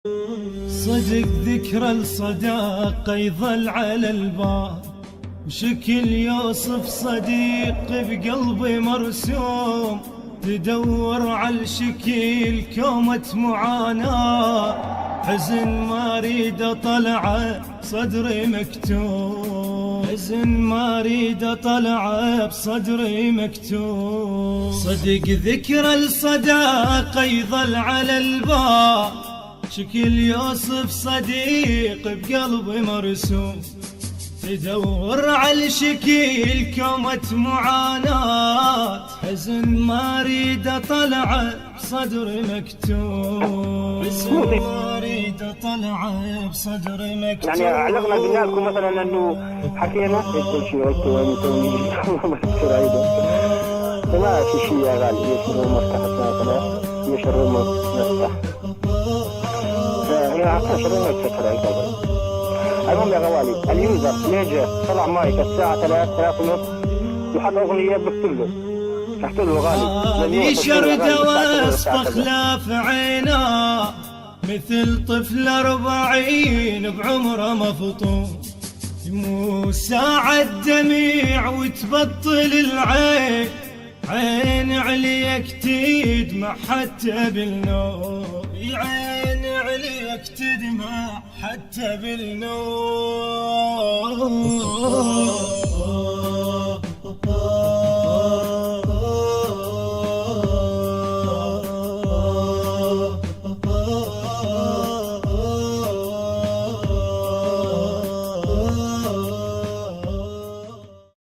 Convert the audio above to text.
صدق ذكرى الصداقة يظل على البال، وشكل يوصف صديق بقلبي مرسوم. تدور على الشكل كومة معاناة، حزن ما اريد اطلعه بصدري مكتوم، حزن ما اريد اطلعه بصدري مكتوم. صدق ذكرى الصداقة يظل على البال، شكل يوصف صديق بقلبي مرسوم. تدور على الشكل كومة معاناة، حزن ما اريد اطلعه بصدري مكتوم، حزن ما اريد اطلعه بصدري مكتوم. يعني علقنا قلنا لكم مثلا انه حكينا كل شيء وانتوني فما في شيء يا غالي يشرب مفتاح مثلا يشرب مفتاح فهي عقل شرب مفتاح. المهم يا غوالي اليوزر نيجا طلع مايك الساعة 3:30 وحط أغنية بكتب له تحت له غالي شردة وسط خلاف عينا، مثل طفل 40 بعمره مفطوم. مو ساعة دميع وتبطل العين، عين عليك تدمع حتى بالنوم، عين عليك تدمع حتى بالنوم.